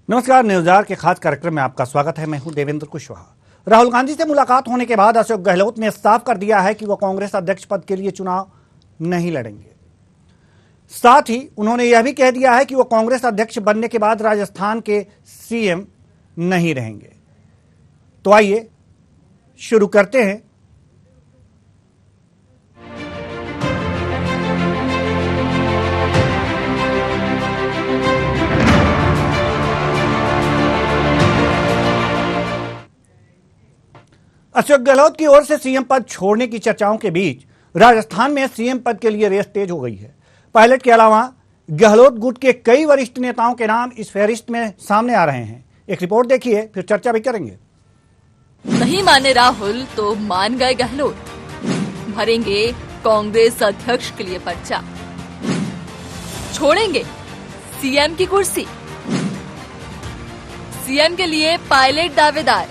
नमस्कार, न्यूज़आवर के खास कार्यक्रम में आपका स्वागत है। मैं हूं देवेंद्र कुशवाहा। राहुल गांधी से मुलाकात होने के बाद अशोक गहलोत ने साफ कर दिया है कि वो कांग्रेस अध्यक्ष पद के लिए चुनाव नहीं लड़ेंगे। साथ ही उन्होंने यह भी कह दिया है कि वो कांग्रेस अध्यक्ष बनने के बाद राजस्थान के सीएम नहीं रहेंगे। तो आइए शुरू करते हैं। अशोक गहलोत की ओर से सीएम पद छोड़ने की चर्चाओं के बीच राजस्थान में सीएम पद के लिए रेस तेज हो गई है। पायलट के अलावा गहलोत गुट के कई वरिष्ठ नेताओं के नाम इस फहरिस्त में सामने आ रहे हैं। एक रिपोर्ट देखिए, फिर चर्चा भी करेंगे। नहीं माने राहुल तो मान गए गहलोत, भरेंगे कांग्रेस अध्यक्ष के लिए पर्चा, छोड़ेंगे सीएम की कुर्सी, सीएम के लिए पायलट दावेदार,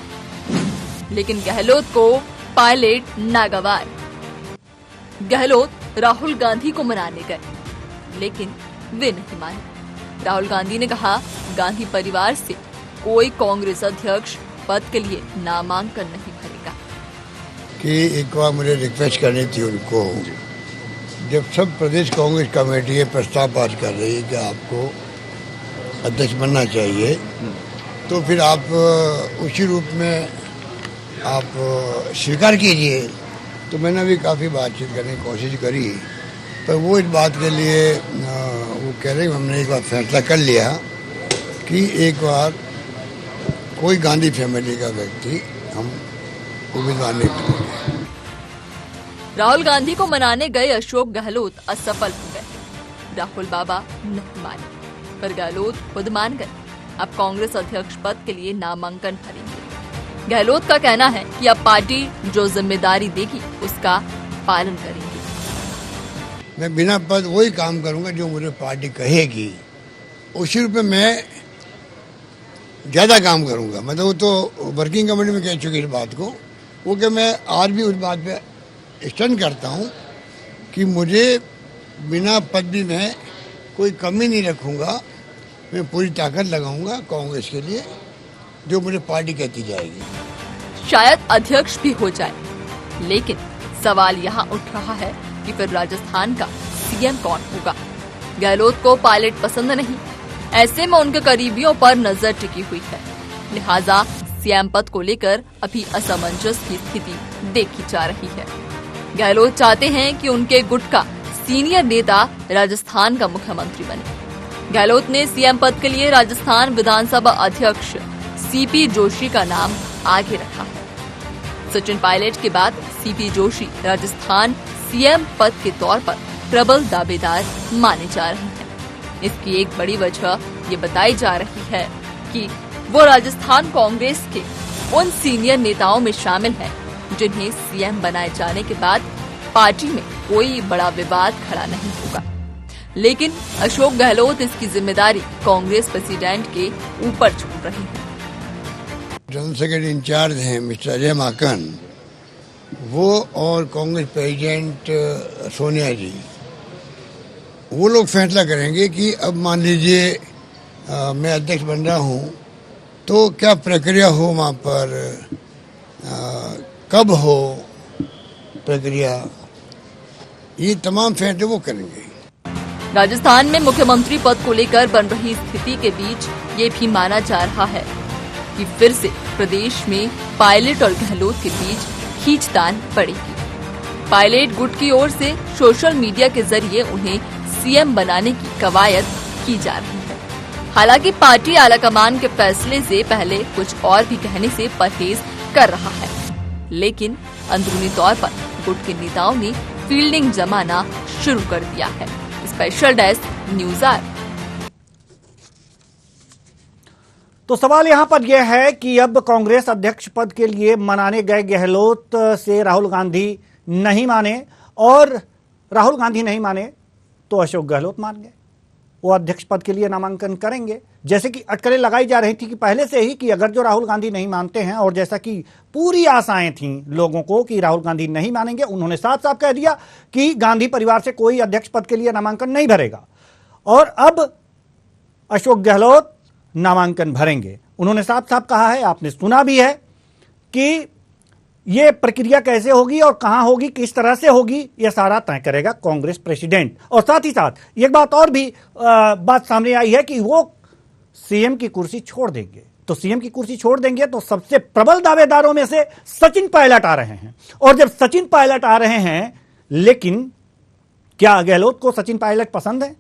लेकिन गहलोत को पायलट नागवार। गहलोत राहुल गांधी को मनाने गए, लेकिन वे नहीं माने। राहुल गांधी ने कहा, गांधी परिवार से कोई कांग्रेस अध्यक्ष पद के लिए नामांकन नहीं भरेगा। कि एक बार मुझे रिक्वेस्ट करनी थी उनको, जब सब प्रदेश कांग्रेस कमेटी ये प्रस्ताव पास कर रही है कि आपको अध्यक्ष बनना चाहिए, तो फिर आप उसी रूप में आप स्वीकार कीजिए। तो मैंने भी काफ़ी बातचीत करने की कोशिश करी, पर वो इस बात के लिए वो कह रहे हैं हमने एक बार फैसला कर लिया कि एक बार कोई गांधी फैमिली का व्यक्ति हम उम्मीदवार नहीं करेंगे। राहुल गांधी को मनाने गए अशोक गहलोत असफल हो गए। राहुल बाबा नहीं माने, पर गहलोत खुद मान गए। अब कांग्रेस अध्यक्ष पद के लिए नामांकन भरेंगे। गहलोत का कहना है कि अब पार्टी जो जिम्मेदारी देगी उसका पालन करेंगे। मैं बिना पद वही काम करूंगा जो मुझे पार्टी कहेगी, उसी रूप में मैं ज्यादा काम करूंगा। मतलब वो तो वर्किंग कमेटी में कह चुकी इस बात को, वो कि मैं आज भी उस बात पे स्टैंड करता हूं कि मुझे बिना पद भी मैं कोई कमी नहीं रखूंगा। मैं पूरी ताकत लगाऊंगा कांग्रेस के लिए, जो मुझे पार्टी कहती जाएगी। शायद अध्यक्ष भी हो जाए, लेकिन सवाल यहाँ उठ रहा है कि फिर राजस्थान का सीएम कौन होगा। गहलोत को पायलट पसंद नहीं, ऐसे में उनके करीबियों पर नजर टिकी हुई है। लिहाजा सीएम पद को लेकर अभी असमंजस की स्थिति देखी जा रही है। गहलोत चाहते हैं कि उनके गुट का सीनियर नेता राजस्थान का मुख्यमंत्री बने। गहलोत ने सीएम पद के लिए राजस्थान विधानसभा अध्यक्ष सीपी जोशी का नाम आगे रखा है। सचिन पायलट के बाद सीपी जोशी राजस्थान सीएम पद के तौर पर प्रबल दावेदार माने जा रहे हैं। इसकी एक बड़ी वजह ये बताई जा रही है कि वो राजस्थान कांग्रेस के उन सीनियर नेताओं में शामिल हैं जिन्हें सीएम बनाए जाने के बाद पार्टी में कोई बड़ा विवाद खड़ा नहीं होगा। लेकिन अशोक गहलोत इसकी जिम्मेदारी कांग्रेस प्रेसिडेंट के ऊपर छोड़ रहे हैं। जनरल सेक्रेटरी इंचार्ज हैं मिस्टर अजय माकन, वो और कांग्रेस प्रेसिडेंट सोनिया जी, वो लोग फैसला करेंगे कि अब मान लीजिए मैं अध्यक्ष बन रहा हूँ तो क्या प्रक्रिया हो वहाँ पर, कब हो प्रक्रिया, ये तमाम फैसले वो करेंगे। राजस्थान में मुख्यमंत्री पद को लेकर बन रही स्थिति के बीच ये भी माना जा रहा है कि फिर से प्रदेश में पायलट और गहलोत के बीच खींचतान पड़ेगी। पायलट गुट की ओर से सोशल मीडिया के जरिए उन्हें सीएम बनाने की कवायद की जा रही है। हालांकि पार्टी आलाकमान के फैसले से पहले कुछ और भी कहने से परहेज कर रहा है, लेकिन अंदरूनी तौर पर गुट के नेताओं ने फील्डिंग जमाना शुरू कर दिया है। Special desk news hour. तो सवाल यहां पर यह है कि अब कांग्रेस अध्यक्ष पद के लिए मनाने गए गहलोत से राहुल गांधी नहीं माने, और राहुल गांधी नहीं माने तो अशोक गहलोत मान गए। वो अध्यक्ष पद के लिए नामांकन करेंगे, जैसे कि अटकलें लगाई जा रही थी कि पहले से ही कि अगर जो राहुल गांधी नहीं मानते हैं, और जैसा कि पूरी आशाएं थीं लोगों को कि राहुल गांधी नहीं मानेंगे, उन्होंने साफ साफ कह दिया कि गांधी परिवार से कोई अध्यक्ष पद के लिए नामांकन नहीं भरेगा। और अब अशोक गहलोत नामांकन भरेंगे। उन्होंने साफ साफ कहा है, आपने सुना भी है, कि ये प्रक्रिया कैसे होगी और कहां होगी, किस तरह से होगी, यह सारा तय करेगा कांग्रेस प्रेसिडेंट। और साथ ही साथ एक बात और भी बात सामने आई है कि वो सीएम की कुर्सी छोड़ देंगे। तो सीएम की कुर्सी छोड़ देंगे तो सबसे प्रबल दावेदारों में से सचिन पायलट आ रहे हैं। और जब सचिन पायलट आ रहे हैं, लेकिन क्या गहलोत को सचिन पायलट पसंद है?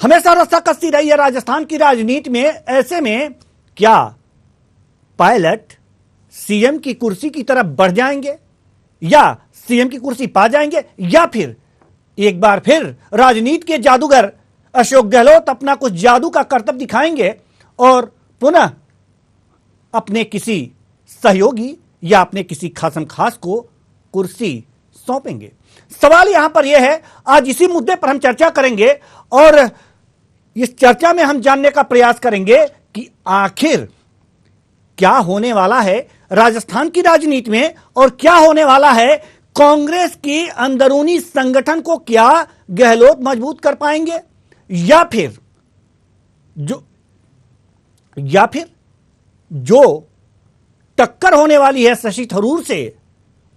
हमेशा रस्साकसी रही है राजस्थान की राजनीति में। ऐसे में क्या पायलट सीएम की कुर्सी की तरफ बढ़ जाएंगे, या सीएम की कुर्सी पा जाएंगे, या फिर एक बार फिर राजनीति के जादूगर अशोक गहलोत अपना कुछ जादू का करतब दिखाएंगे और पुनः अपने किसी सहयोगी या अपने किसी खासम खास को कुर्सी सौंपेंगे? सवाल यहां पर यह है, आज इसी मुद्दे पर हम चर्चा करेंगे और इस चर्चा में हम जानने का प्रयास करेंगे कि आखिर क्या होने वाला है राजस्थान की राजनीति में और क्या होने वाला है कांग्रेस की अंदरूनी संगठन को। क्या गहलोत मजबूत कर पाएंगे, या फिर जो टक्कर होने वाली है शशि थरूर से,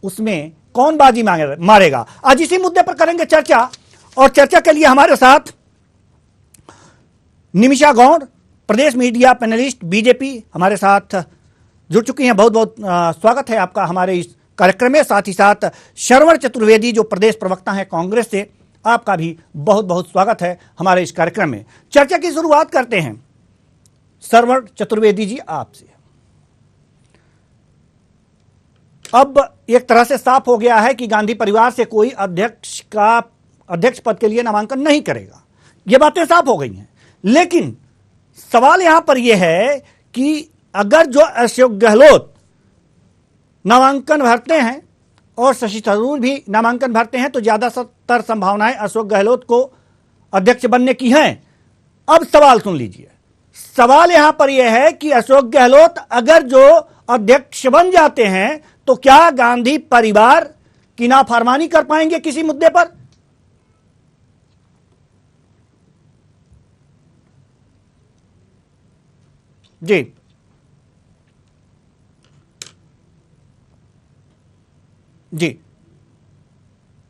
उसमें कौन बाजी मारेगा? आज इसी मुद्दे पर करेंगे चर्चा। और चर्चा के लिए हमारे साथ निमिषा गौड़, प्रदेश मीडिया पैनलिस्ट बीजेपी, हमारे साथ जुड़ चुकी हैं। बहुत बहुत स्वागत है आपका हमारे इस कार्यक्रम में। साथ ही साथ शरवण चतुर्वेदी जो प्रदेश प्रवक्ता हैं कांग्रेस से, आपका भी बहुत बहुत स्वागत है हमारे इस कार्यक्रम में। चर्चा की शुरुआत करते हैं शरवण चतुर्वेदी जी आपसे। अब एक तरह से साफ हो गया है कि गांधी परिवार से कोई अध्यक्ष पद के लिए नामांकन नहीं करेगा, ये बातें साफ हो गई हैं। लेकिन सवाल यहां पर यह है कि अगर जो अशोक गहलोत नामांकन भरते हैं और शशि थरूर भी नामांकन भरते हैं, तो ज्यादातर संभावनाएं अशोक गहलोत को अध्यक्ष बनने की हैं। अब सवाल सुन लीजिए, सवाल यहां पर यह है कि अशोक गहलोत अगर जो अध्यक्ष बन जाते हैं तो क्या गांधी परिवार की नाफरमानी कर पाएंगे किसी मुद्दे पर? जी जी,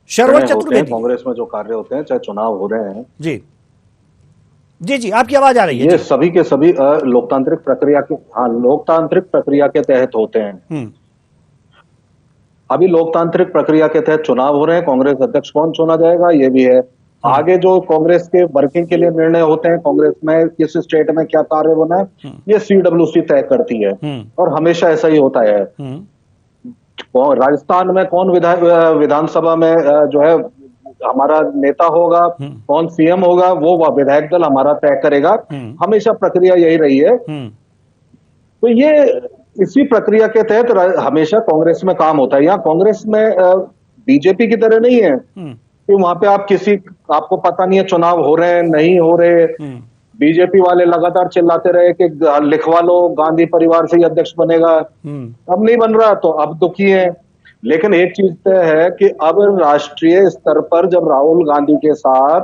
शरवण चतुर्वेदी। कांग्रेस में जो कार्य होते हैं, चाहे चुनाव हो रहे हैं, जी जी जी, आपकी आवाज आ रही है। ये सभी के सभी लोकतांत्रिक प्रक्रिया के तहत होते हैं। अभी लोकतांत्रिक प्रक्रिया के तहत चुनाव हो रहे हैं। कांग्रेस अध्यक्ष कौन चुना जाएगा ये भी है। आगे जो कांग्रेस के वर्किंग के लिए निर्णय होते हैं, कांग्रेस में किस स्टेट में क्या कार्य होना है, ये सीडब्ल्यूसी तय करती है और हमेशा ऐसा ही होता है। राजस्थान में कौन विधानसभा में जो है हमारा नेता होगा, कौन सीएम होगा, वो विधायक दल हमारा तय करेगा। हमेशा प्रक्रिया यही रही है। तो ये इसी प्रक्रिया के तहत हमेशा कांग्रेस में काम होता है। यहाँ कांग्रेस में बीजेपी की तरह नहीं है कि वहां पे आपको पता नहीं है चुनाव हो रहे हैं नहीं हो रहे। बीजेपी वाले लगातार चिल्लाते रहे कि लिखवा लो, गांधी परिवार से ही अध्यक्ष बनेगा। अब नहीं बन रहा तो अब दुखी है। लेकिन एक चीज तय है कि अब राष्ट्रीय स्तर पर जब राहुल गांधी के साथ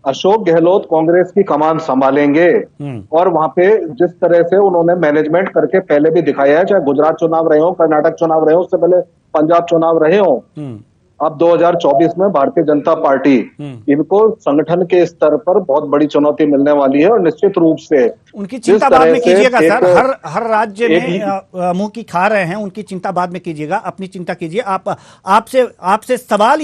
अशोक गहलोत कांग्रेस की कमान संभालेंगे और वहां पे जिस तरह से उन्होंने मैनेजमेंट करके पहले भी दिखाया है, चाहे गुजरात चुनाव रहे हो, कर्नाटक चुनाव रहे हो, उससे पहले पंजाब चुनाव रहे हो, अब 2024 में भारतीय जनता पार्टी इनको संगठन के स्तर पर बहुत बड़ी चुनौती मिलने वाली है। और निश्चित रूप से उनकी चिंता बाद में कीजिएगा सर, हर राज्य में मुंह की खा रहे हैं, उनकी चिंता बाद में कीजिएगा, अपनी चिंता कीजिए। आपसे सवाल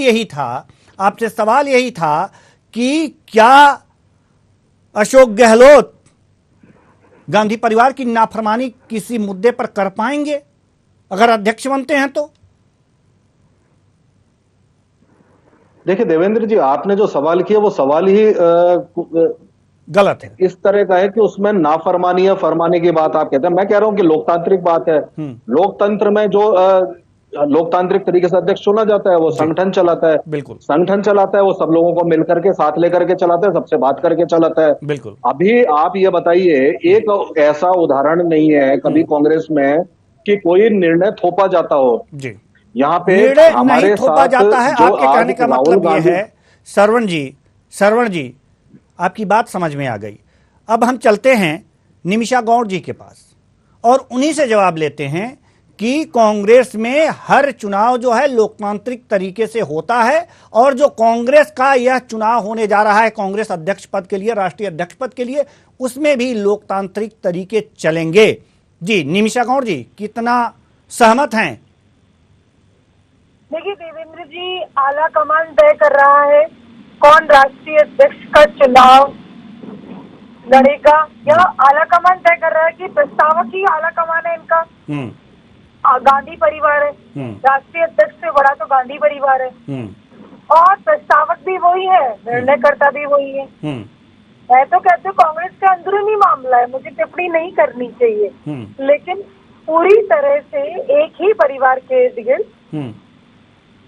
यही था कि क्या अशोक गहलोत गांधी परिवार की नाफरमानी किसी मुद्दे पर कर पाएंगे अगर अध्यक्ष बनते हैं तो? देखिए देवेंद्र जी, आपने जो सवाल किया वो सवाल ही गलत है। इस तरह का है कि उसमें नाफरमानी या फरमाने की बात आप कहते हैं। मैं कह रहा हूं कि लोकतांत्रिक बात है। लोकतंत्र में जो लोकतांत्रिक तरीके से अध्यक्ष चुना जाता है वो संगठन चलाता है। बिल्कुल, संगठन चलाता है, वो सब लोगों को मिलकर के साथ लेकर के चलाता है, सबसे बात करके चलाता है। बिल्कुल। अभी आप ये बताइए, एक ऐसा उदाहरण नहीं है कभी कांग्रेस में कि कोई निर्णय थोपा जाता हो। जी, यहाँ पे हमारे साथ जाता है। आपके कहने का मतलब ये है शरवण जी, आपकी बात समझ में आ गई। अब हम चलते हैं निमिषा गौड़ जी के पास और उन्हीं से जवाब लेते हैं कि कांग्रेस में हर चुनाव जो है लोकतांत्रिक तरीके से होता है और जो कांग्रेस का यह चुनाव होने जा रहा है कांग्रेस अध्यक्ष पद के लिए, राष्ट्रीय अध्यक्ष पद के लिए, उसमें भी लोकतांत्रिक तरीके चलेंगे। जी निमिषा गौड़ जी कितना सहमत हैं? देखिए देवेंद्र जी, आला कमान तय कर रहा है कौन राष्ट्रीय अध्यक्ष का चुनाव लड़ेगा। यह आला कमान तय कर रहा है कि प्रस्तावक ही आला कमान है इनका, गांधी परिवार है। राष्ट्रीय अध्यक्ष से बड़ा तो गांधी परिवार है और प्रस्तावक भी वही है, निर्णयकर्ता भी वही है। मैं तो कहती हूँ कांग्रेस का अंदरूनी मामला है, मुझे टिप्पणी नहीं करनी चाहिए, लेकिन पूरी तरह से एक ही परिवार के इर्द गिर्द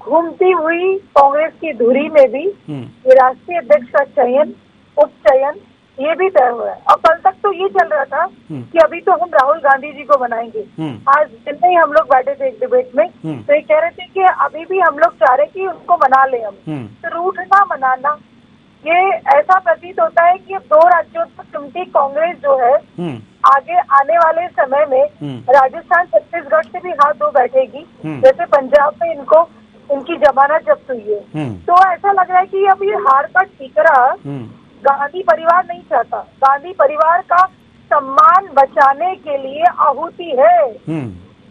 घूमती हुई कांग्रेस की धुरी में भी ये राष्ट्रीय अध्यक्ष का चयन, उपचयन ये भी तय हुआ है। और कल तक तो ये चल रहा था कि अभी तो हम राहुल गांधी जी को बनाएंगे। आज दिन में ही हम लोग बैठे थे एक डिबेट में, तो ये कह रहे थे कि अभी भी हम लोग चाह रहे कि उनको मना ले हम। तो रूठना मनाना ये ऐसा प्रतीत होता है कि अब 2 राज्यों तक सिमटी कांग्रेस जो है आगे आने वाले समय में राजस्थान छत्तीसगढ़ से भी हाथ धो बैठेगी, जैसे पंजाब में इनकी जमानत जब्त हुई है। तो ऐसा लग रहा है कि अब ये हार का ठीकरा गांधी परिवार नहीं चाहता। गांधी परिवार का सम्मान बचाने के लिए आहुति है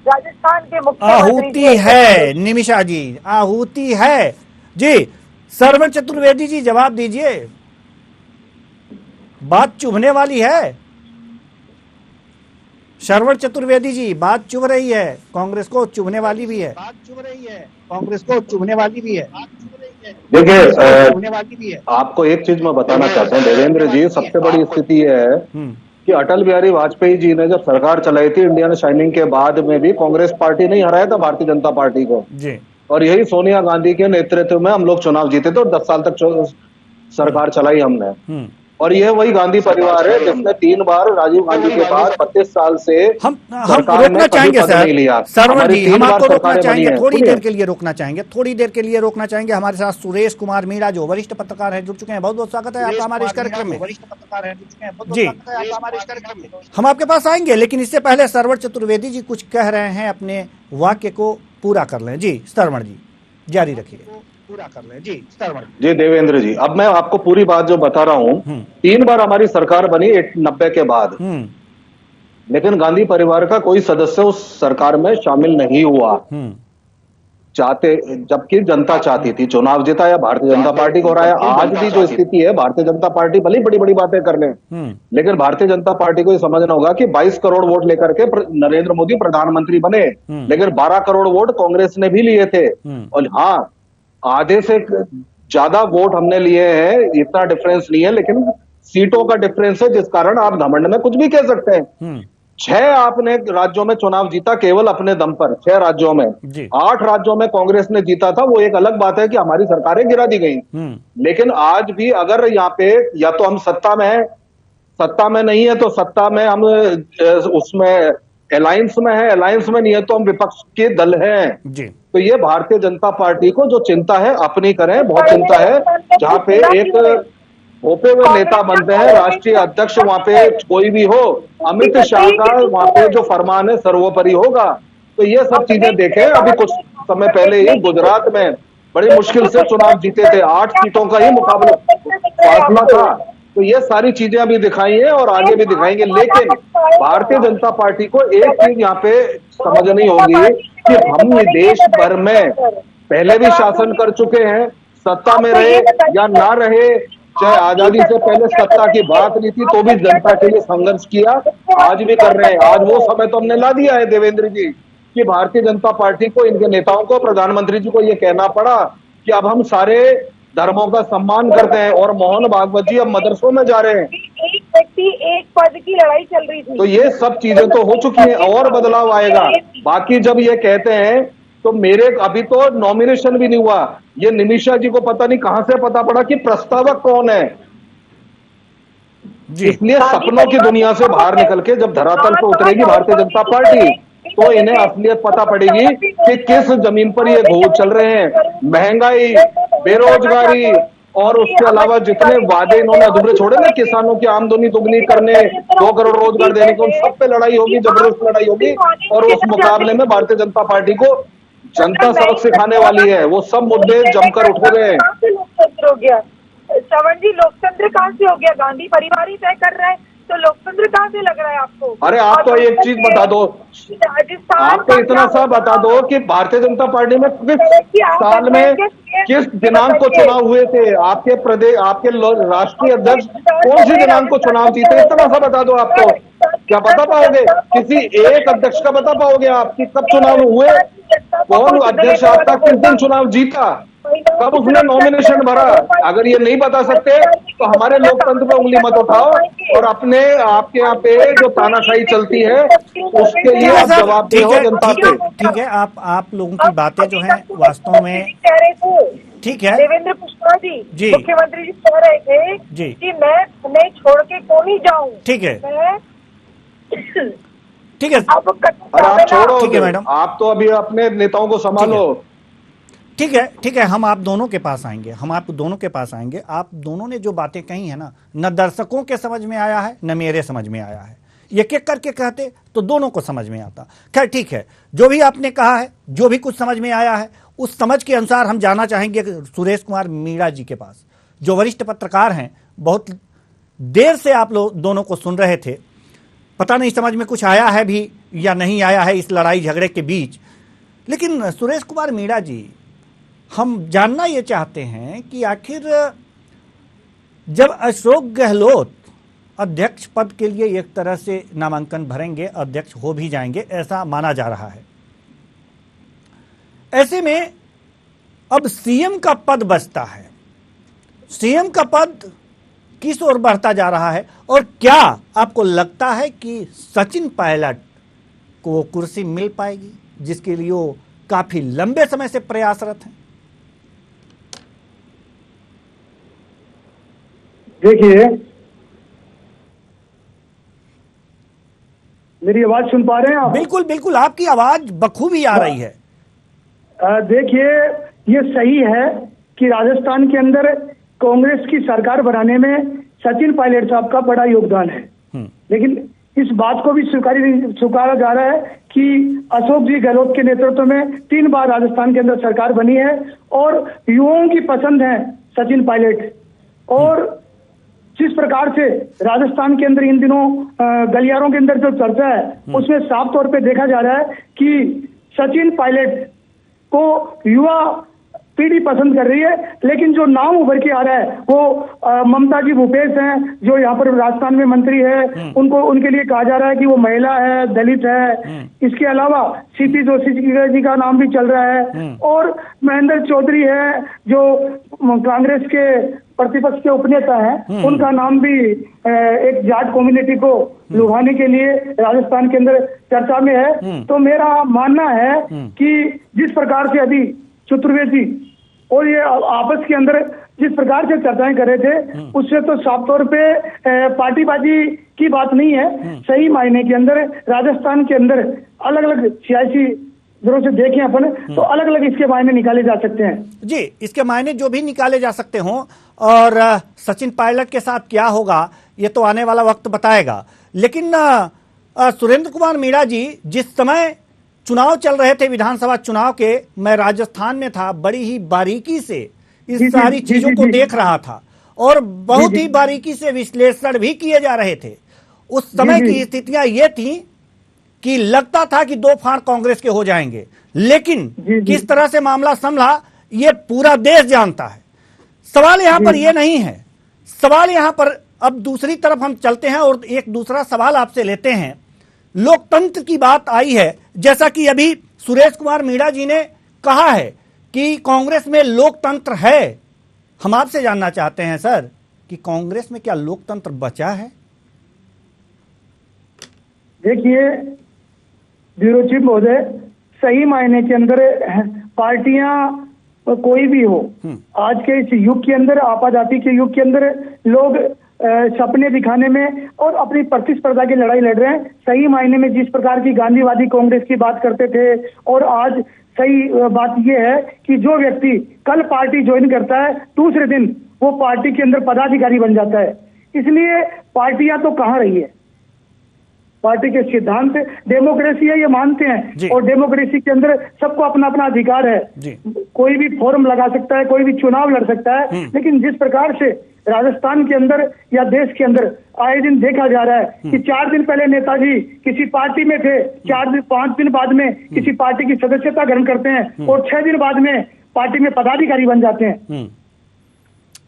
राजस्थान के मुख्यमंत्री। आहुति है निमिषा जी, आहुति है जी। श्रवण चतुर्वेदी जी जवाब दीजिए, बात चुभने वाली है। श्रवण चतुर्वेदी जी बात चुभ रही है, कांग्रेस को चुभने वाली भी है, बात चुभ रही है, कांग्रेस को चुभने वाली भी है। देखिए आपको एक चीज मैं बताना चाहता हूँ देवेंद्र जी, सबसे बड़ी स्थिति है कि अटल बिहारी वाजपेयी जी ने जब सरकार चलाई थी इंडियन शाइनिंग के बाद में भी कांग्रेस पार्टी नहीं हराया था भारतीय जनता पार्टी को जी। और यही सोनिया गांधी के नेतृत्व में हम लोग चुनाव जीते थे और 10 साल तक सरकार चलाई हमने। और यह वही गांधी परिवार है जिसने 3 बार राजीव गांधी के बाद 32 साल से हम रोकना चाहेंगे सर, श्रवण जी हम आपको रोकना चाहेंगे, थोड़ी देर के लिए रोकना चाहेंगे, थोड़ी देर के लिए रोकना चाहेंगे। हमारे साथ सुरेश कुमार मीणा जो वरिष्ठ पत्रकार है जुड़ चुके हैं, बहुत बहुत स्वागत है आपका हमारे इस कार्यक्रम में। जी हम आपके पास आएंगे, लेकिन इससे पहले श्रवण चतुर्वेदी जी कुछ कह रहे हैं, अपने वाक्य को पूरा कर लें। जी श्रवण जी जारी रखिए, पूरा कर लें। जी श्रवण जी। देवेंद्र जी अब मैं आपको पूरी बात जो बता रहा हूँ, 3 बार हमारी सरकार बनी 90 के बाद, लेकिन गांधी परिवार का कोई सदस्य उस सरकार में शामिल नहीं हुआ। चाहते जबकि जनता चाहती थी, चुनाव जिताया भारतीय जनता पार्टी को हराया। आज भी जो स्थिति है भारतीय जनता पार्टी भले बड़ी बड़ी बातें कर ले, लेकिन भारतीय जनता पार्टी को ये समझना होगा कि 22 करोड़ वोट लेकर के नरेंद्र मोदी प्रधानमंत्री बने, लेकिन 12 करोड़ वोट कांग्रेस ने भी लिए थे। और हाँ, आधे से ज्यादा वोट हमने लिए हैं, इतना डिफरेंस नहीं है, लेकिन सीटों का डिफरेंस है, जिस कारण आप घमंड में कुछ भी कह सकते हैं। 6 आपने राज्यों में चुनाव जीता केवल अपने दम पर, 6 राज्यों में। 8 राज्यों में कांग्रेस ने जीता था, वो एक अलग बात है कि हमारी सरकारें गिरा दी गई। लेकिन आज भी अगर यहाँ पे या तो हम सत्ता में है, सत्ता में नहीं है तो सत्ता में हम उसमें अलायंस में है, अलायंस में नहीं है तो हम विपक्ष के दल हैं। तो ये भारतीय जनता पार्टी को जो चिंता है अपनी करें, बहुत चिंता है। जहाँ पे एक होपे हुए नेता बनते हैं राष्ट्रीय अध्यक्ष, वहां पे कोई भी हो, अमित शाह का वहां पे जो फरमान है सर्वोपरि होगा। तो ये सब चीजें देखें। अभी कुछ समय पहले ही गुजरात में बड़ी मुश्किल से चुनाव जीते थे, 8 सीटों का ही मुकाबला फासला था। तो ये सारी चीजें अभी दिखाई है और आगे भी दिखाएंगे। लेकिन भारतीय जनता पार्टी को एक चीज यहाँ पे समझनी होगी कि हम देश भर में पहले भी शासन कर चुके हैं, सत्ता में रहे या ना रहे, चाहे आजादी से पहले सत्ता की बात नहीं थी तो भी जनता के लिए संघर्ष किया, आज भी कर रहे हैं। आज वो समय तो हमने ला दिया है देवेंद्र जी कि भारतीय जनता पार्टी को, इनके नेताओं को, प्रधानमंत्री जी को ये कहना पड़ा कि अब हम सारे धर्मों का सम्मान करते हैं। और मोहन भागवत जी अब मदरसों में जा रहे हैं। एक व्यक्ति एक पद की लड़ाई चल रही थी। तो ये सब चीजें तो हो चुकी हैं और बदलाव आएगा। बाकी जब ये कहते हैं तो मेरे अभी तो नॉमिनेशन भी नहीं हुआ, ये निमिषा जी को पता नहीं कहां से पता पड़ा कि प्रस्तावक कौन है। इसलिए सपनों की दुनिया से बाहर निकल के जब धरातल पर उतरेगी भारतीय जनता पार्टी तो इन्हें असलियत पता पड़ेगी कि किस जमीन पर ये घोष चल रहे हैं। महंगाई, बेरोजगारी, और उसके अलावा जितने वादे इन्होंने अधूरे छोड़े ना, किसानों की आमदनी दुगनी करने, 2 करोड़ रोजगार देने के, उन सब पे लड़ाई होगी, जबरदस्त लड़ाई होगी। और उस मुकाबले में भारतीय जनता पार्टी को जनता सबक सिखाने वाली है। वो सब मुद्दे जमकर उठ गए हैं। लोकतंत्र हो गया श्रवण जी, लोकतंत्र कहाँ से हो गया? गांधी परिवार ही तय कर रहा है, तो लोकतंत्र कहाँ से लग रहा है आपको? अरे आप तो एक चीज बता दो, आपको इतना सा बता दो कि भारतीय जनता पार्टी में किस साल में किस दिनांक को चुनाव हुए थे? आपके प्रदेश, आपके राष्ट्रीय अध्यक्ष कौन सी दिनांक को चुनाव जीते? इतना सा बता दो। आपको क्या बता पाओगे? किसी एक अध्यक्ष का बता पाओगे आप कि कब चुनाव हुए? कौन अध्यक्ष आपका किस दिन चुनाव जीता, कब उसने नॉमिनेशन भरा? अगर ये नहीं बता सकते तो हमारे लोकतंत्र पे उंगली मत उठाओ, और अपने आपके यहाँ पे जो तानाशाही चलती है उसके लिए आप जवाब दो जनता पे। ठीक है, आप लोगों की बातें जो हैं वास्तव में ठीक है। देवेंद्र कुशवाहा जी मुख्यमंत्री जी कह रहे थे जी कि मैं छोड़ के को नहीं जाऊं। ठीक है, ठीक है। अरे आप छोड़ो, ठीक है मैडम, आप तो अभी अपने नेताओं को संभालो। ठीक है, ठीक है, हम आप दोनों के पास आएंगे, हम आप दोनों के पास आएंगे। आप दोनों ने जो बातें कही है ना, न दर्शकों के समझ में आया है न मेरे समझ में आया है। एक एक करके कहते तो दोनों को समझ में आता। खैर ठीक है, जो भी आपने कहा है, जो भी कुछ समझ में आया है, उस समझ के अनुसार हम जाना चाहेंगे सुरेश कुमार मीणा जी के पास, जो वरिष्ठ पत्रकार हैं। बहुत देर से आप लोग दोनों को सुन रहे थे, पता नहीं समझ में कुछ आया है भी या नहीं आया है इस लड़ाई झगड़े के बीच। लेकिन सुरेश कुमार मीणा जी, हम जानना ये चाहते हैं कि आखिर जब अशोक गहलोत अध्यक्ष पद के लिए एक तरह से नामांकन भरेंगे, अध्यक्ष हो भी जाएंगे, ऐसा माना जा रहा है, ऐसे में अब सीएम का पद बचता है। सीएम का पद किस ओर बढ़ता जा रहा है, और क्या आपको लगता है कि सचिन पायलट को वो कुर्सी मिल पाएगी जिसके लिए वो काफी लंबे समय से प्रयासरत हैं? देखिए, मेरी आवाज सुन पा रहे हैं आप? बिल्कुल बिल्कुल, आपकी आवाज बखूबी आ रही है। देखिए, ये सही है कि राजस्थान के अंदर कांग्रेस की सरकार बनाने में सचिन पायलट साहब का बड़ा योगदान है, लेकिन इस बात को भी स्वीकारा जा रहा है कि अशोक जी गहलोत के नेतृत्व में 3 बार राजस्थान के अंदर सरकार बनी है और युवाओं की पसंद है सचिन पायलट। और जिस प्रकार से राजस्थान के अंदर इन दिनों गलियारों के अंदर जो चर्चा है, उसमें साफ तौर पे देखा जा रहा है कि सचिन पायलट को युवा पीढ़ी पसंद कर रही है। लेकिन जो नाम उभर के आ रहा है वो ममता जी भूपेश हैं, जो यहाँ पर राजस्थान में मंत्री है। उनके लिए कहा जा रहा है कि वो महिला है, दलित है। इसके अलावा सीपी जोशी जी का नाम भी चल रहा है, और महेंद्र चौधरी है जो कांग्रेस के प्रतिपक्ष के उपनेता हैं, उनका नाम भी एक जाट कम्युनिटी को लुभाने के लिए राजस्थान के अंदर चर्चा में है। तो मेरा मानना है कि जिस प्रकार से अभी चतुर्वेदी और ये आपस के अंदर जिस प्रकार से चर्चाएं कर रहे थे, उससे तो साफ तौर पे पार्टीबाजी की बात नहीं है। सही मायने के अंदर राजस्थान के अंदर अलग अलग सियासी दरों से देखें अपन, तो अलग अलग इसके मायने निकाले जा सकते हैं। जी, इसके मायने जो भी निकाले जा सकते हों, और सचिन पायलट के साथ क्या होगा ये तो आने वाला वक्त बताएगा। लेकिन सुरेंद्र कुमार मीणा जी, जिस समय चुनाव चल रहे थे विधानसभा चुनाव के, मैं राजस्थान में था, बड़ी ही बारीकी से इस सारी चीजों को देख रहा था और बहुत ही बारीकी से विश्लेषण भी किए जा रहे थे। उस समय की स्थितियां ये थी कि लगता था कि 2 फाड़ कांग्रेस के हो जाएंगे, लेकिन किस तरह से मामला संभला ये पूरा देश जानता है। सवाल यहां पर ये नहीं है, सवाल यहां पर अब दूसरी तरफ हम चलते हैं और एक दूसरा सवाल आपसे लेते हैं। लोकतंत्र की बात आई है, जैसा कि अभी सुरेश कुमार मीणा जी ने कहा है कि कांग्रेस में लोकतंत्र है। हम आपसे जानना चाहते हैं सर कि कांग्रेस में क्या लोकतंत्र बचा है? देखिए ब्यूरो चीफ महोदय, सही मायने के अंदर पार्टियां कोई भी हो, आज के इस युग के अंदर, आपाधापी के युग के अंदर लोग सपने दिखाने में और अपनी प्रतिस्पर्धा की लड़ाई लड़ रहे हैं। सही मायने में जिस प्रकार की गांधीवादी कांग्रेस की बात करते थे, और आज सही बात यह है कि जो व्यक्ति कल पार्टी ज्वाइन करता है, दूसरे दिन वो पार्टी के अंदर पदाधिकारी बन जाता है। इसलिए पार्टियां तो कहाँ रही है, पार्टी के सिद्धांत डेमोक्रेसी है, ये मानते हैं, और डेमोक्रेसी के अंदर सबको अपना अपना अधिकार है, कोई भी फॉर्म लगा सकता है, कोई भी चुनाव लड़ सकता है। लेकिन जिस प्रकार से राजस्थान के अंदर या देश के अंदर आए दिन देखा जा रहा है कि 4 दिन पहले नेताजी किसी पार्टी में थे, 5 दिन बाद में किसी पार्टी की सदस्यता ग्रहण करते हैं, और 6 दिन बाद में पार्टी में पदाधिकारी बन जाते हैं।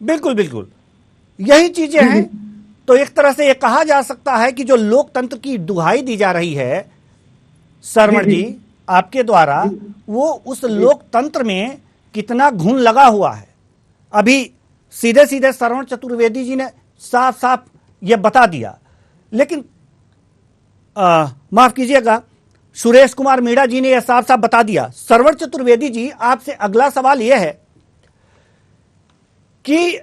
बिल्कुल बिल्कुल यही चीजें हैं। तो एक तरह से ये कहा जा सकता है कि जो लोकतंत्र की दुहाई दी जा रही है शर्मण जी आपके द्वारा, वो उस लोकतंत्र में कितना घुन लगा हुआ है। अभी सीधे सीधे श्रवण चतुर्वेदी जी ने साफ साफ ये बता दिया। लेकिन माफ कीजिएगा, सुरेश कुमार मीणा जी ने यह साफ साफ बता दिया। श्रवण चतुर्वेदी जी, आपसे अगला सवाल यह है कि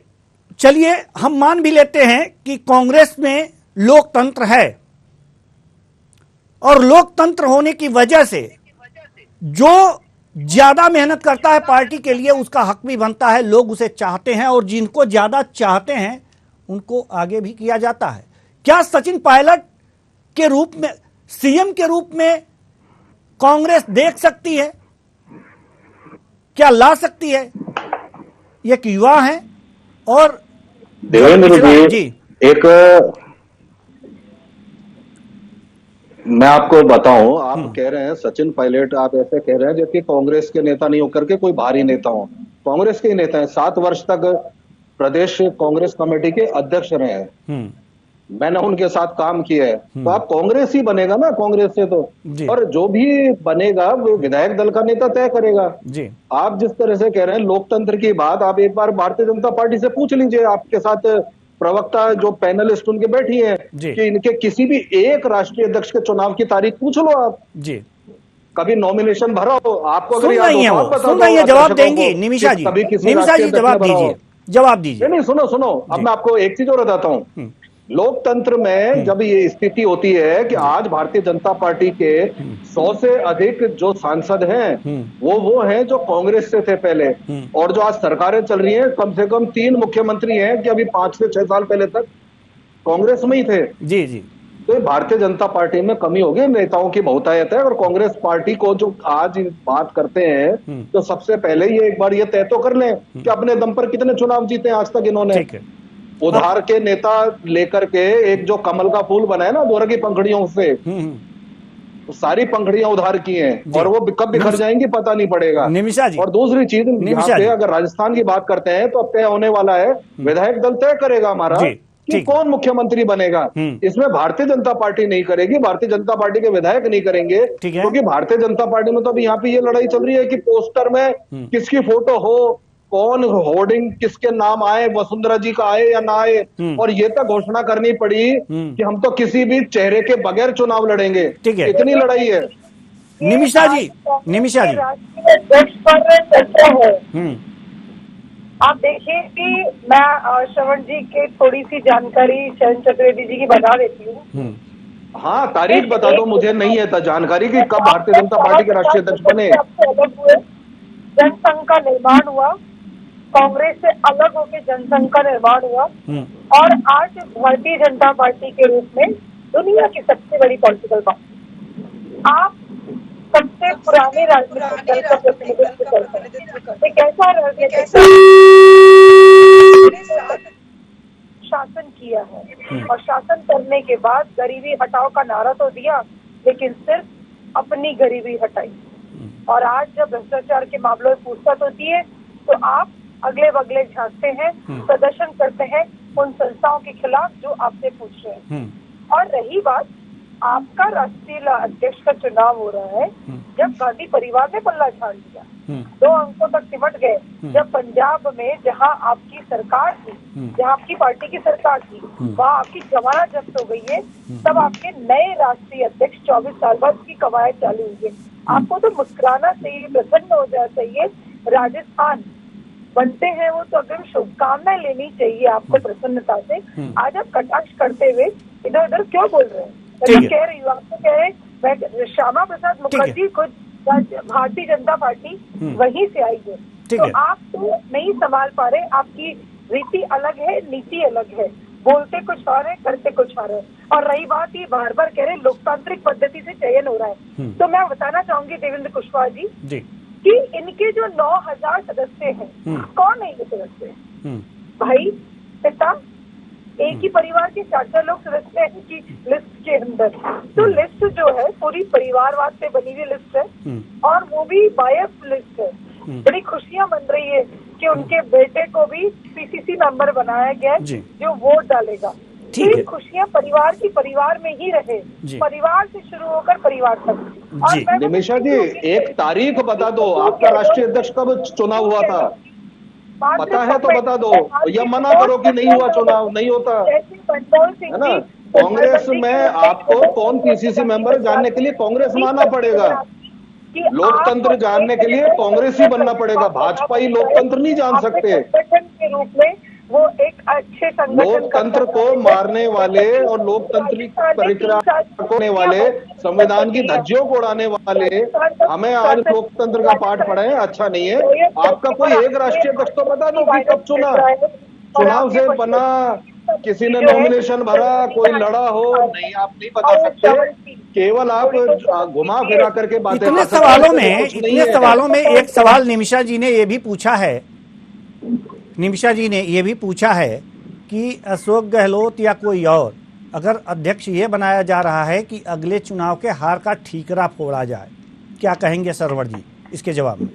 चलिए हम मान भी लेते हैं कि कांग्रेस में लोकतंत्र है, और लोकतंत्र होने की वजह से जो ज्यादा मेहनत करता है पार्टी के लिए उसका हक भी बनता है, लोग उसे चाहते हैं, और जिनको ज्यादा चाहते हैं उनको आगे भी किया जाता है। क्या सचिन पायलट के रूप में, सीएम के रूप में कांग्रेस देख सकती है, क्या ला सकती है? ये एक युवा है, और देवेंद्र जी एक मैं आपको बताऊं, आप कह रहे हैं सचिन पायलट, आप ऐसे कह रहे हैं जबकि कांग्रेस के नेता नहीं होकर के कोई बाहरी नेता हो। कांग्रेस के ही नेता हैं, 7 वर्ष तक प्रदेश कांग्रेस कमेटी के अध्यक्ष रहे हैं, मैंने उनके साथ काम किया है। तो आप कांग्रेस ही बनेगा ना, कांग्रेस से तो, और जो भी बनेगा वो विधायक दल का नेता तय करेगा जी। आप जिस तरह से कह रहे हैं लोकतंत्र की बात, आप एक बार भारतीय जनता पार्टी से पूछ लीजिए, आपके साथ प्रवक्ता जो पैनलिस्ट उनके बैठी हैं, कि इनके किसी भी एक राष्ट्रीय अध्यक्ष के चुनाव की तारीख पूछ लो आप जी, कभी नॉमिनेशन भरा हो आपको? अगर याद हो आप बता दो, जवाब देंगे निमिषा जी। निमिषा जी जवाब दीजिए, जवाब दीजिए। नहीं सुनो, अब मैं आपको एक चीज और बताता हूँ। लोकतंत्र में जब ये स्थिति होती है कि आज भारतीय जनता पार्टी के 100 से अधिक जो सांसद हैं वो हैं जो कांग्रेस से थे पहले, और जो आज सरकारें चल रही हैं कम से कम 3 मुख्यमंत्री हैं कि अभी 5 से 6 साल पहले तक कांग्रेस में ही थे जी जी। तो भारतीय जनता पार्टी में कमी होगी, नेताओं की बहुतायत है। और कांग्रेस पार्टी को जो आज बात करते हैं तो सबसे पहले ये एक बार ये तय तो कर लें कि अपने दम पर कितने चुनाव जीते आज तक इन्होंने। उधार के नेता लेकर के एक जो कमल का फूल बना है ना दोहरे की पंखड़ियों से, तो सारी पंखड़ियां उधार की हैं, और वो कब बिखर जाएंगी पता नहीं पड़ेगा। निमिषा जी, और दूसरी चीज यहाँ पे अगर राजस्थान की बात करते हैं तो अब तय होने वाला है, विधायक दल तय करेगा हमारा कि कौन मुख्यमंत्री बनेगा। इसमें भारतीय जनता पार्टी नहीं करेगी, भारतीय जनता पार्टी के विधायक नहीं करेंगे, क्योंकि भारतीय जनता पार्टी में तो अभी यहाँ पे ये लड़ाई चल रही है कि पोस्टर में किसकी फोटो हो, कौन होर्डिंग किसके नाम आए, वसुंधरा जी का आए या ना आए, और ये तक घोषणा करनी पड़ी कि हम तो किसी भी चेहरे के बगैर चुनाव लड़ेंगे। इतनी लड़ाई है। निमिषा जी, निमिषा जी आप देखिए कि मैं श्रवण जी के थोड़ी सी जानकारी शरण चतुर्वेदी जी की बता देती हूँ। हाँ, तारीख बता दो, मुझे नहीं है जानकारी कि कब भारतीय जनता पार्टी के राष्ट्रीय अध्यक्ष बने। जनसंघ का निर्माण हुआ, कांग्रेस से अलग होकर जनसंघ का निर्माण हुआ, और आज भारतीय जनता पार्टी के रूप में दुनिया की सबसे बड़ी पॉलिटिकल पार्टी, आप सबसे पुराने राजनीतिक दल का प्रतिनिधित्व करते हैं। एक ऐसा राजनीतिक शासन किया है, और शासन करने के बाद गरीबी हटाओ का नारा तो दिया, लेकिन सिर्फ अपनी गरीबी हटाई। और आज जब भ्रष्टाचार के मामलों में पूछताछ होती है तो आप अगले बगले झांकते हैं, प्रदर्शन करते हैं उन संस्थाओं के खिलाफ जो आपसे पूछ रहे हैं। और रही बात आपका राष्ट्रीय अध्यक्ष का चुनाव हो रहा है, जब गांधी परिवार ने पल्ला झाड़ लिया, 2 अंकों तक सिमट गए, जब पंजाब में जहां आपकी सरकार थी, जहां आपकी पार्टी की सरकार थी, वहां आपकी जमानत जब्त हो गई है, तब आपके नए राष्ट्रीय अध्यक्ष 24 साल बाद उसकी कवायद चालू हुई है। आपको तो मुस्कुराना चाहिए, प्रसन्न हो जाना चाहिए। राजस्थान बनते हैं वो तो अगर शुभकामनाएं लेनी चाहिए आपको प्रसन्नता से। आज आप कटाक्ष करते हुए इधर उधर क्यों बोल रहे हैं? मैं कह रही हूँ, आपको कह रहे हैं श्यामा प्रसाद मुखर्जी खुद भारतीय जनता पार्टी वहीं से आई है, तो आप तो नहीं संभाल पा रहे। आपकी रीति अलग है, नीति अलग है, बोलते कुछ और है, करते कुछ और है। और रही बात ये बार बार कह रहे लोकतांत्रिक पद्धति से चयन हो रहा है, तो मैं बताना चाहूंगी देवेंद्र कुशवाहा जी कि इनके जो 9,000 सदस्य हैं, कौन है ये सदस्य? भाई, पिता, एक ही परिवार के 4 लोग सदस्य हैं इनकी लिस्ट के अंदर। तो लिस्ट जो है पूरी परिवारवाद पे बनी हुई लिस्ट है, और वो भी बायस लिस्ट है। बड़ी खुशियां बन रही है कि उनके बेटे को भी पीसीसी मेंबर बनाया गया है जो वोट डालेगा। ये खुशियां परिवार की परिवार में ही रहे, परिवार से शुरू होकर परिवार तक। निमिषा जी, एक तारीख बता दो, आपका राष्ट्रीय अध्यक्ष कब चुनाव हुआ था? पता है तो बता दो, या मना करो कि नहीं हुआ, चुनाव नहीं होता है ना। कांग्रेस में आपको कौन पीसीसी मेंबर जानने के लिए कांग्रेस में आना पड़ेगा। लोकतंत्र जानने के लिए कांग्रेस ही बनना पड़ेगा, भाजपा ही लोकतंत्र नहीं जान सकते। संगठन के रूप में वो एक अच्छे संगठन, लोकतंत्र को मारने वाले और लोकतंत्र की परिक्रमा करने वाले, संविधान की धज्जियों को उड़ाने वाले हमें आज लोकतंत्र का पाठ पढ़ाएं, अच्छा नहीं है। आपका कोई एक राष्ट्रीय अध्यक्ष तो बता दो कि कब चुनाव से बना, किसी ने नॉमिनेशन भरा, कोई लड़ा हो, नहीं, आप नहीं बता सकते। केवल आप घुमा फिरा करके बातें। इतने सवालों में एक सवाल निमिषा जी ने ये भी पूछा है, निमिषा जी ने ये भी पूछा है कि अशोक गहलोत या कोई और अगर अध्यक्ष ये बनाया जा रहा है कि अगले चुनाव के हार का ठीकरा फोड़ा जाए, क्या कहेंगे सरवर जी इसके जवाब में?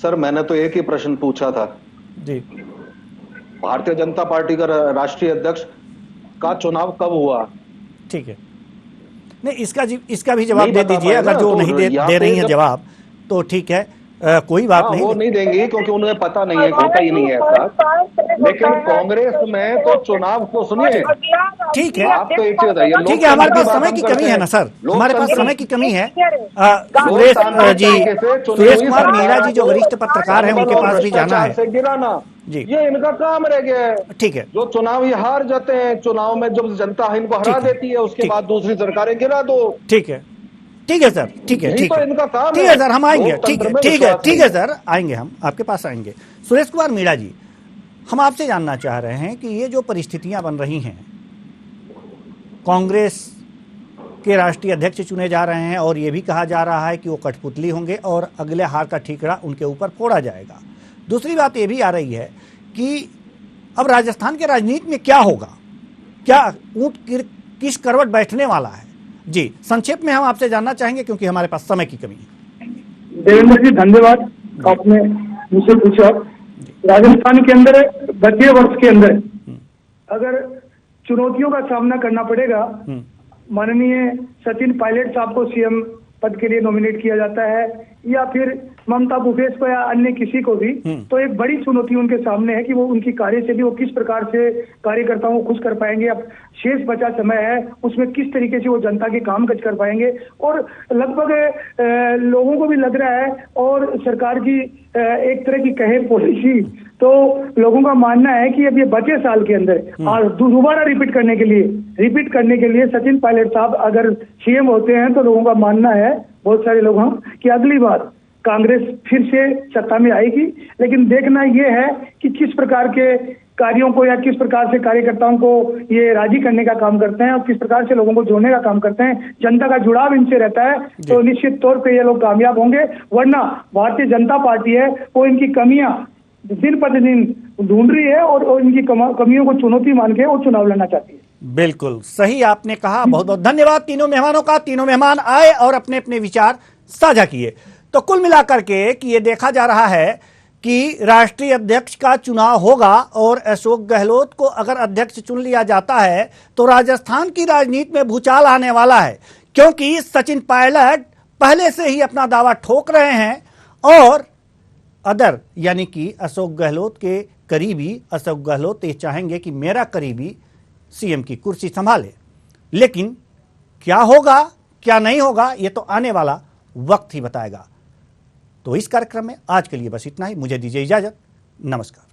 सर, मैंने तो एक ही प्रश्न पूछा था जी, भारतीय जनता पार्टी का राष्ट्रीय अध्यक्ष का चुनाव कब हुआ? ठीक है, नहीं इसका भी जवाब दे दीजिए। अगर जो नहीं दे रही है जवाब तो ठीक है, कोई बात नहीं। वो नहीं देंगी क्योंकि उन्हें पता नहीं है, होता ही नहीं है ऐसा। लेकिन कांग्रेस में तो चुनाव को सुनिए, ठीक है, आप तो एक चीज बताइए, ठीक है, हमारे पास समय की कमी है ना सर, हमारे पास समय की कमी है। सुरेश कुमार मीणा जी जो वरिष्ठ पत्रकार हैं, उनके पास भी जाना है। गिराना जी, ये इनका काम रह गया है। ठीक है, जो चुनाव ये हार जाते हैं, चुनाव में जब जनता इनको हरा देती है, उसके बाद दूसरी सरकारें गिरा दो। ठीक है, ठीक है सर, ठीक है, ठीक है, इनका काम ठीक है सर, हम आएंगे। ठीक है, ठीक है, ठीक है सर, आएंगे, हम आपके पास आएंगे। सुरेश कुमार मीणा जी, हम आपसे जानना चाह रहे हैं कि ये जो परिस्थितियां बन रही हैं, कांग्रेस के राष्ट्रीय अध्यक्ष चुने जा रहे हैं और ये भी कहा जा रहा है कि वो कठपुतली होंगे और अगले हार का ठीकरा उनके ऊपर फोड़ा जाएगा। दूसरी बात ये भी आ रही है कि अब राजस्थान के राजनीति में क्या होगा, क्या ऊंट किस करवट बैठने वाला है? जी, संक्षेप में हम आपसे जानना चाहेंगे क्योंकि हमारे पास समय की कमी है। देवेंद्र जी, धन्यवाद, आपने मुझसे पूछा। राजस्थान के अंदर 32 वर्ष के अंदर अगर चुनौतियों का सामना करना पड़ेगा, माननीय सचिन पायलट साहब को सीएम पद के लिए नॉमिनेट किया जाता है या फिर ममता भूपेश को या अन्य किसी को भी, तो एक बड़ी चुनौती उनके सामने है कि वो उनकी कार्यशैली वो किस प्रकार से कार्यकर्ताओं को खुश कर पाएंगे। अब शेष बचा समय है, उसमें किस तरीके से वो जनता के काम काज कर पाएंगे। और लगभग लोगों को भी लग रहा है, और सरकार की एक तरह की कहे पॉलिसी, तो लोगों का मानना है कि अब ये बचे साल के अंदर दोबारा रिपीट करने के लिए सचिन पायलट साहब अगर सीएम होते हैं, तो लोगों का मानना है, बहुत सारे लोग हम, कि अगली बार कांग्रेस फिर से सत्ता में आएगी। लेकिन देखना यह है कि किस प्रकार के कार्यों को या किस प्रकार से कार्यकर्ताओं को ये राजी करने का काम करते हैं और किस प्रकार से लोगों को जोड़ने का काम करते हैं। जनता का जुड़ाव इनसे रहता है तो निश्चित तौर पे ये लोग कामयाब होंगे। वरना भारतीय जनता पार्टी है, वो इनकी कमियां दिन प्रतिदिन ढूंढ रही है और इनकी कमियों को चुनौती मान के वो चुनाव लड़ना चाहती है। बिल्कुल सही आपने कहा। बहुत बहुत धन्यवाद तीनों मेहमानों का। तीनों मेहमान आए और अपने अपने विचार साझा किए। तो कुल मिलाकर के कि ये देखा जा रहा है कि राष्ट्रीय अध्यक्ष का चुनाव होगा और अशोक गहलोत को अगर अध्यक्ष चुन लिया जाता है तो राजस्थान की राजनीति में भूचाल आने वाला है, क्योंकि सचिन पायलट पहले से ही अपना दावा ठोक रहे हैं और अदर यानी कि अशोक गहलोत के करीबी अशोक गहलोत ये चाहेंगे कि मेरा करीबी सीएम की कुर्सी संभाले। लेकिन क्या होगा क्या नहीं होगा ये तो आने वाला वक्त ही बताएगा। तो इस कार्यक्रम में आज के लिए बस इतना ही। मुझे दीजिए इजाजत। नमस्कार।